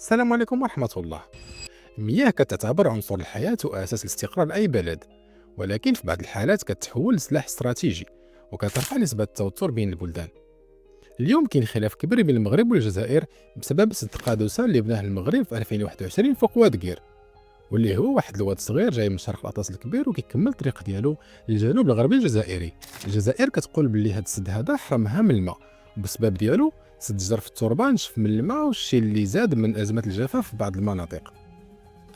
السلام عليكم ورحمة الله. المياه كتعتبر عنصر الحياة وأساس الاستقرار لأي بلد، ولكن في بعض الحالات كتحول لسلاح استراتيجي وكترفع نسبة التوتر بين البلدان. اليوم كاين خلاف كبير بين المغرب والجزائر بسبب سد قادوسة اللي بناه المغرب في 2021 فوق واد قير، واللي هو واحد الواد صغير جاي من شرق الأطلس الكبير وكيكمل الطريق ديالو للجنوب الغربي الجزائري. الجزائر كتقول باللي هاد السد هذا حرمها من الماء، وبسبب ديالو سد جرف التربة نشف من الماء، والشيء اللي زاد من أزمة الجفاف في بعض المناطق.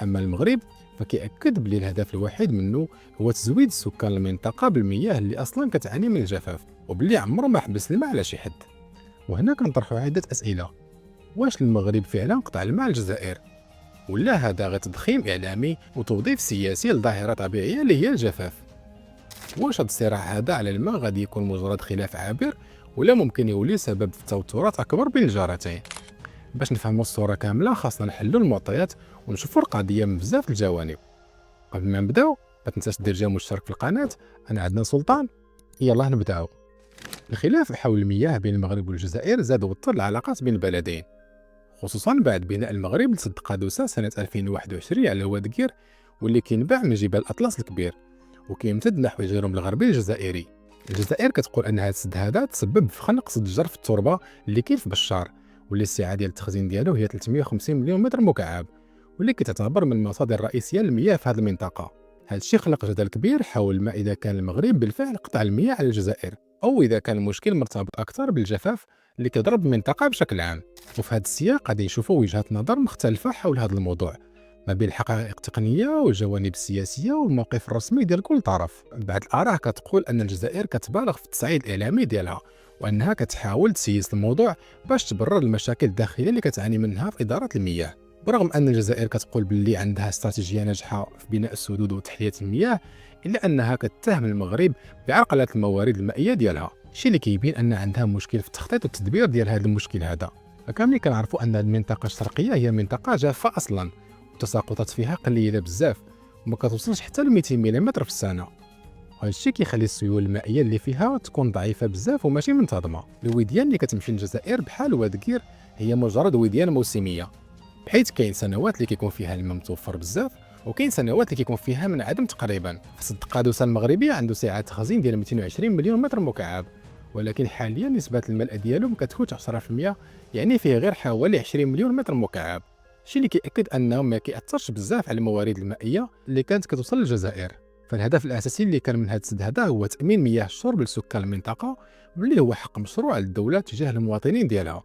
أما المغرب فكيأكد بلي الهدف الوحيد منه هو تزويد سكان المنطقة بالمياه اللي أصلا كتعاني من الجفاف، وبلي عمره ما حبس الماء على شي حد. وهنا كنطرحوا عدة أسئلة: واش المغرب فعلا قطع الماء على الجزائر، ولا هذا غير تضخيم إعلامي وتوظيف سياسي لظاهرة طبيعية اللي هي الجفاف؟ واش هذا الصراع هذا على الماء غادي يكون مجرد خلاف عابر، ولا ممكن يولي سبب في توترات أكبر بين الجارتين؟ باش نفهموا الصورة كاملة خاصنا نحلوا المعطيات ونشوفوا القضية من بزاف الجوانب. قبل ما نبداو ما تنساش دير جيم واشترك في القناة. أنا عندنا سلطان، يلا نبداو. الخلاف حول المياه بين المغرب والجزائر زاد وتر العلاقات بين البلدين، خصوصا بعد بناء المغرب لسد قادوسة سنة 2021 على واد قير، واللي كينبع من جبال الأطلس الكبير وكيمتد نحو الجنوب الغربي الجزائري. الجزائر كتقول ان هذا السد هذا تسبب في خنق سد جرف التربه اللي كاين في بشار، واللي السعه ديال التخزين ديالو هي 350 مليون متر مكعب، واللي كتعتبر من المصادر الرئيسيه للمياه في هذه المنطقه. هذا الشيء خلق جدل كبير حول ما اذا كان المغرب بالفعل قطع المياه على الجزائر، او اذا كان المشكل مرتبط اكثر بالجفاف اللي كيضرب المنطقه بشكل عام. وفي هذا السياق غادي نشوفوا وجهات نظر مختلفه حول هذا الموضوع، ما بين الحقائق التقنية والجوانب السياسية والموقف الرسمي ديال كل طرف. بعض الآراء كتقول أن الجزائر كتبالغ في التصعيد الإعلامي ديالها، وأنها كتحاول تسيس الموضوع باش تبرر المشاكل الداخلية اللي كتعاني منها في إدارة المياه. برغم أن الجزائر كتقول باللي عندها استراتيجية ناجحة في بناء السدود وتحلية المياه، إلا أنها كتتهم المغرب بعرقلة الموارد المائية ديالها، الشيء اللي كيبين أن عندها مشكل في التخطيط والتدبير ديال هذا المشكل هذا. فكاملين كنعرفوا أن المنطقة الشرقية هي منطقة جافة أصلاً، التساقطات فيها قليله بزاف وما كتوصلش حتى ل 200 ملم في السنه. هذا الشيء كيخلي السيول المائيه اللي فيها تكون ضعيفه بزاف وماشي منتظمه. الوديان اللي كتمشي للجزائر بحال واد قير هي مجرد وديان موسميه، بحيث كاين سنوات اللي كيكون فيها الماء متوفر بزاف، وكاين سنوات اللي كيكون فيها منعدم تقريبا. سد قادوسة المغربي عنده سعه تخزين ديال 220 مليون متر مكعب، ولكن حاليا نسبه الملء ديالو ما كتفوتش 10%، يعني فيه غير حوالي 20 مليون متر مكعب. الشيء اللي كيأكد انه ما كيأثرش بزاف على الموارد المائيه اللي كانت كتوصل للجزائر. فالهدف الاساسي اللي كان من هذا السد هذا هو تامين مياه الشرب لسكان المنطقه، واللي هو حق مشروع للدوله تجاه المواطنين ديالها،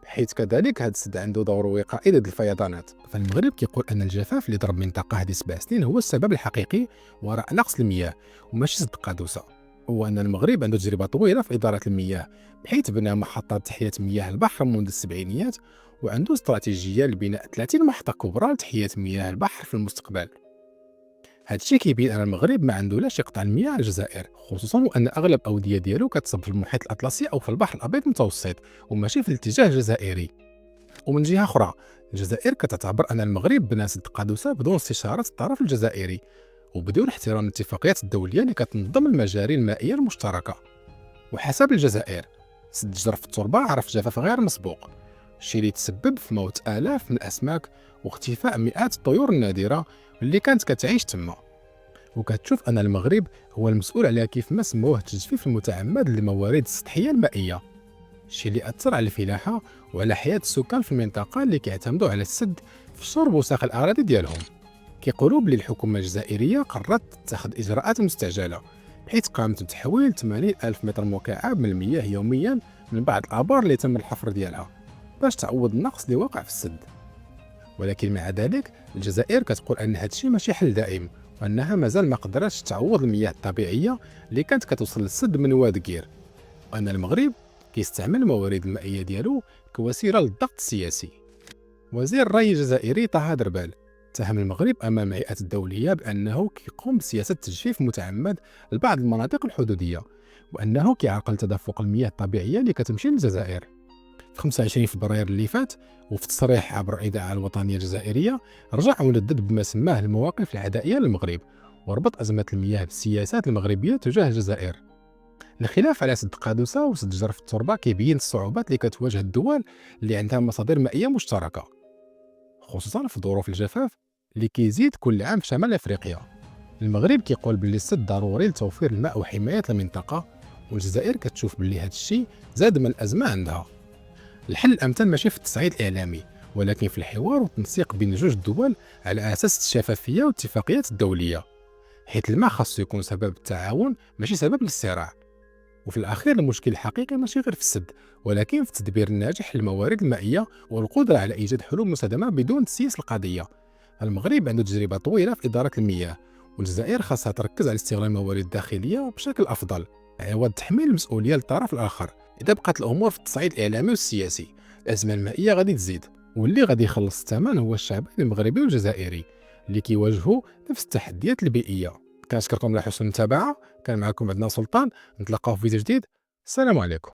بحيث كذلك هذا السد عنده دور وقائي ضد الفيضانات. فالمغرب كيقول ان الجفاف اللي ضرب المنطقه هذه 7 سنين هو السبب الحقيقي وراء نقص المياه وماشي سد قادوسة، وان المغرب عنده تجربه طويله في اداره المياه، بحيث بنى محطات تحليه مياه البحر منذ السبعينيات، وعنده استراتيجيه لبناء 30 محطه كبرى لتحليه مياه البحر في المستقبل. هذا الشيء كيبين ان المغرب ما عنده لا شي قطع المياه على الجزائر، خصوصا وان اغلب اوديه ديالو كتصب في المحيط الاطلسي او في البحر الابيض المتوسط وماشي في الاتجاه الجزائري. ومن جهه اخرى الجزائر كتعتبر ان المغرب بنى سد قادوسة بدون استشاره الطرف الجزائري وبدون احترام الاتفاقيات الدوليه اللي كتنظم المجاري المائيه المشتركه. وحسب الجزائر سد جرف التربه عرف جفاف غير مسبوق، الشيء اللي تسبب في موت آلاف من الأسماك واختفاء مئات الطيور النادرة اللي كانت كتعيش تما. وكتشوف أن المغرب هو المسؤول على كيف ما سموه التجفيف المتعمد للموارد السطحية المائية، الشيء اللي أثر على الفلاحة وعلى حياة السكان في المنطقة اللي كيعتمدوا على السد في شرب وساخ الأراضي ديالهم. كيقولوا بلي الحكومة الجزائرية قررت تتخذ إجراءات مستعجلة، بحيث قامت بتحويل 80 ألف متر مكعب من المياه يوميا من بعض الآبار اللي تم الحفر ديالها باش تعوض النقص اللي وقع في السد. ولكن مع ذلك الجزائر كتقول ان هذا الشيء ماشي حل دائم، وانها مازال ما قدرتش تعوض المياه الطبيعيه اللي كانت كتوصل للسد من واد قير، وان المغرب كيستعمل الموارد المائيه ديالو كوسيله للضغط السياسي. وزير الري الجزائري طه دربال اتهم المغرب امام الهيئات الدوليه بانه كيقوم بسياسه تجفيف متعمد لبعض المناطق الحدوديه، وانه كيعرقل تدفق المياه الطبيعيه اللي كتمشي للجزائر. في 25 فبراير اللي فات وفي تصريح عبر الإذاعة الوطنية الجزائرية رجع وندد بما سماه المواقف العدائية للمغرب، وربط أزمة المياه بالسياسات المغربية تجاه الجزائر. الخلاف على سد قادوسة وسد جرف التربة كيبين الصعوبات اللي كتواجه الدول اللي عندها مصادر مائية مشتركة. خصوصا في ظروف الجفاف اللي كيزيد كل عام في شمال افريقيا. المغرب كيقول باللي السد ضروري لتوفير الماء وحمايه المنطقه، والجزائر كتشوف باللي هذا الشيء زاد من الازمه عندها. الحل الامثل ماشي في التصعيد الاعلامي، ولكن في الحوار والتنسيق بين جوج الدول على اساس الشفافيه والاتفاقيات الدوليه، حيث الماء خاصو يكون سبب التعاون ماشي سبب للصراع. وفي الأخير المشكل الحقيقي ماشي غير في السد، ولكن في التدبير الناجح للموارد المائية والقدرة على إيجاد حلول مستدامة بدون تسييس القضية. المغرب عنده تجربة طويلة في إدارة المياه، والجزائر خاصها تركز على استغلال الموارد الداخلية بشكل أفضل عوض تحميل المسؤولية للطرف الآخر. إذا بقات الأمور في التصعيد الإعلامي والسياسي، الأزمة المائية غادي تزيد، واللي غادي يخلص الثمن هو الشعبين المغربي والجزائري اللي كيواجهوا نفس التحديات البيئية. كنشكركم على حسن المتابعة. كان معكم عندنا سلطان، نتلاقاو في فيديو جديد. السلام عليكم.